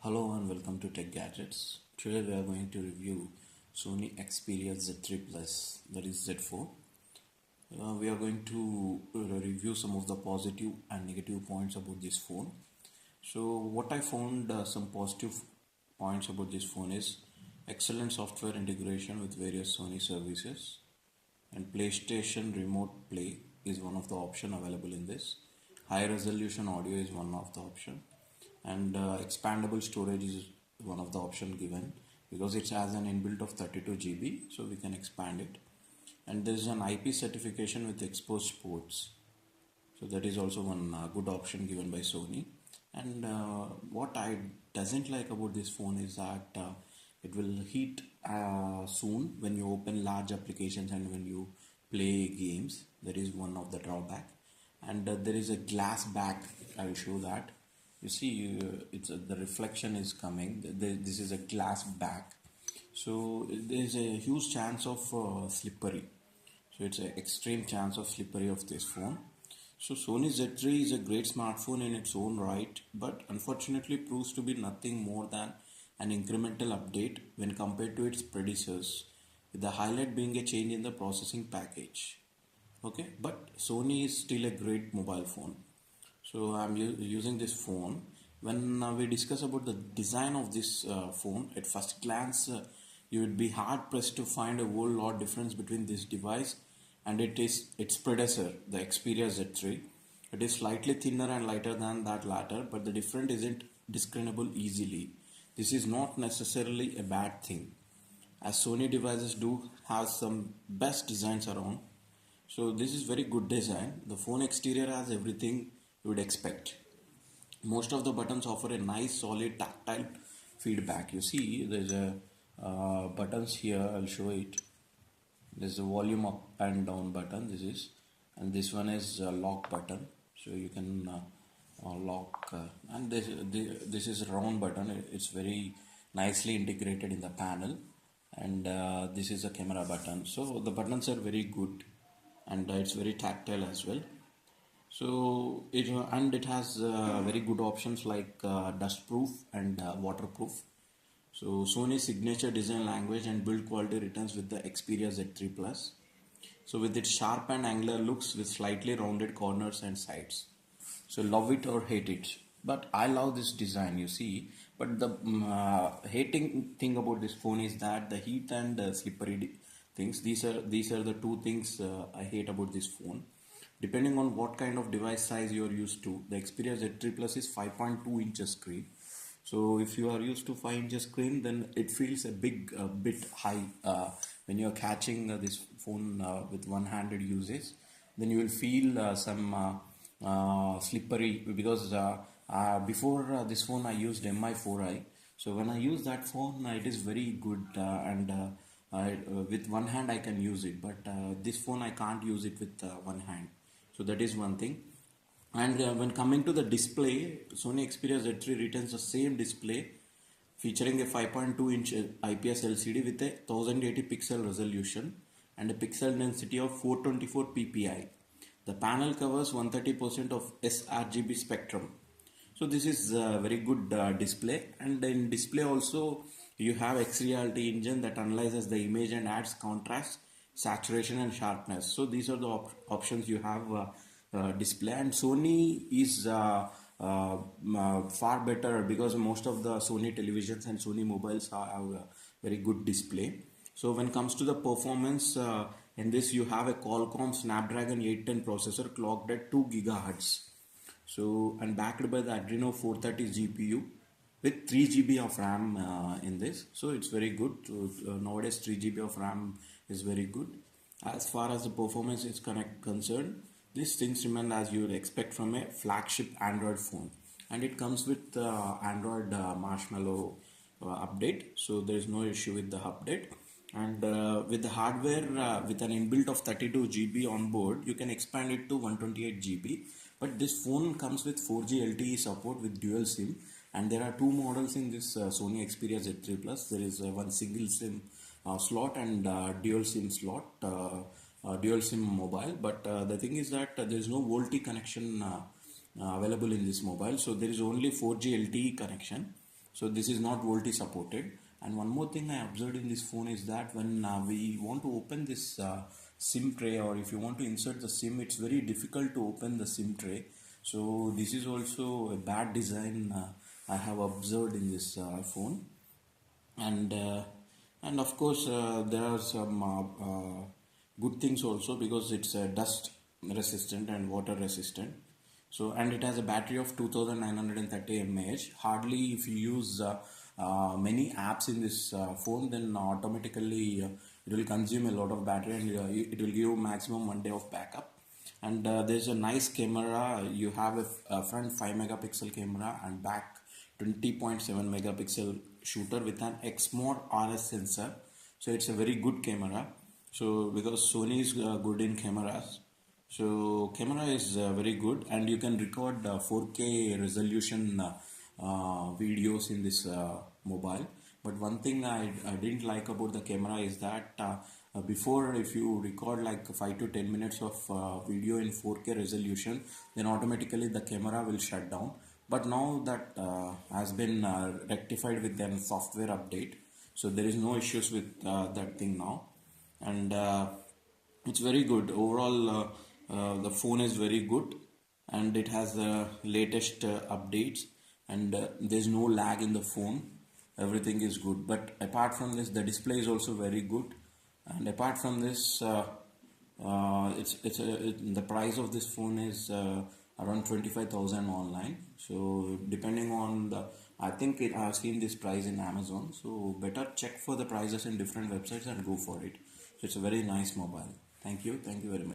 Hello and welcome to Tech Gadgets. Today we are going to review Sony Xperia Z3 Plus, that is Z4. We are going to review some of the positive and negative points about this phone. So what I found some positive points about this phone is excellent software integration with various Sony services, and PlayStation Remote Play is one of the option available in this. High resolution audio is one of the option, and expandable storage is one of the option given because it has an inbuilt of 32 GB, so we can expand it. And there is an IP certification with exposed ports, so that is also one good option given by Sony. And what I doesn't like about this phone is that it will heat soon when you open large applications and when you play games. That is one of the drawback. And there is a glass back. I will show that. You see, it's the reflection is coming. This is a glass back, so there is a huge chance of slippery. So it's an extreme chance of slippery of this phone. So Sony Z3 is a great smartphone in its own right, but unfortunately proves to be nothing more than an incremental update when compared to its predecessors, with the highlight being a change in the processing package. Okay, but Sony is still a great mobile phone. So I'm using this phone. When we discuss about the design of this phone, at first glance, you would be hard pressed to find a whole lot difference between this device and its predecessor, the Xperia Z3. It is slightly thinner and lighter than that latter, but the difference isn't discernible easily. This is not necessarily a bad thing, as Sony devices do have some best designs around. So this is very good design. The phone exterior has everything you would expect. Most of the buttons offer a nice solid tactile feedback. You see there's a buttons here. I'll show it. There's a volume up and down button. This is, and this one is a lock button, so you can lock. And this is a round button. It's very nicely integrated in the panel, and this is a camera button. So the buttons are very good, and it's very tactile as well. So it has very good options like dust proof and waterproof. So Sony's signature design language and build quality returns with the Xperia Z3 Plus. So with its sharp and angular looks with slightly rounded corners and sides. So love it or hate it. But I love this design, you see. But the hating thing about this phone is that the heat and slippery things. These are the two things I hate about this phone. Depending on what kind of device size you are used to, the Xperia Z3 Plus is 5.2 inches screen. So if you are used to 5 inches screen, then it feels a bit high when you are catching this phone with one-handed usage. Then you will feel some slippery because before this phone I used MI4i. So when I use that phone, it is very good and with one hand I can use it, but this phone I can't use it with one hand. So that is one thing. And when coming to the display, Sony Xperia Z3 retains the same display featuring a 5.2 inch IPS LCD with a 1080 pixel resolution and a pixel density of 424 ppi. The panel covers 130% of sRGB spectrum. So this is a very good display, and in display also you have X-Reality engine that analyzes the image and adds contrast, saturation and sharpness. So these are the options you have display, and Sony is far better because most of the Sony televisions and Sony mobiles have a very good display. So when it comes to the performance, in this you have a Qualcomm Snapdragon 810 processor clocked at 2 GHz. So and backed by the Adreno 430 GPU with 3 GB of RAM in this. So it's very good. So nowadays 3 GB of RAM is very good. As far as the performance is concerned, these things remain as you would expect from a flagship Android phone, and it comes with Android Marshmallow update, so there is no issue with the update. And with the hardware with an inbuilt of 32 GB on board, you can expand it to 128 GB. But this phone comes with 4G LTE support with dual SIM, and there are two models in this Sony Xperia Z3 Plus. There is one single SIM slot and dual SIM slot, dual SIM mobile. But the thing is that there is no VoLTE connection available in this mobile, so there is only 4G LTE connection. So this is not VoLTE supported. And one more thing I observed in this phone is that when we want to open this SIM tray, or if you want to insert the SIM, it's very difficult to open the SIM tray. So this is also a bad design I have observed in this phone. And of course there are some good things also, because it's dust resistant and water resistant. So, and it has a battery of 2930 mAh. Hardly if you use many apps in this phone, then automatically it will consume a lot of battery, and it will give maximum 1 day of backup. And there's a nice camera. You have a front 5 megapixel camera and back 20.7 megapixel shooter with an X mode RS sensor. So it's a very good camera. So because Sony is good in cameras, so camera is very good, and you can record 4K resolution videos in this mobile. But one thing I didn't like about the camera is that before, if you record like 5 to 10 minutes of video in 4K resolution, then automatically the camera will shut down. But now that has been rectified with an software update, so there is no issues with that thing now. And it's very good overall. The phone is very good, and it has the latest updates, and there's no lag in the phone. Everything is good. But apart from this, the display is also very good. And apart from this, the price of this phone is around 25,000 online. So depending on the, I think I've seen this price in Amazon. So better check for the prices in different websites and go for it. So it's a very nice mobile. Thank you very much.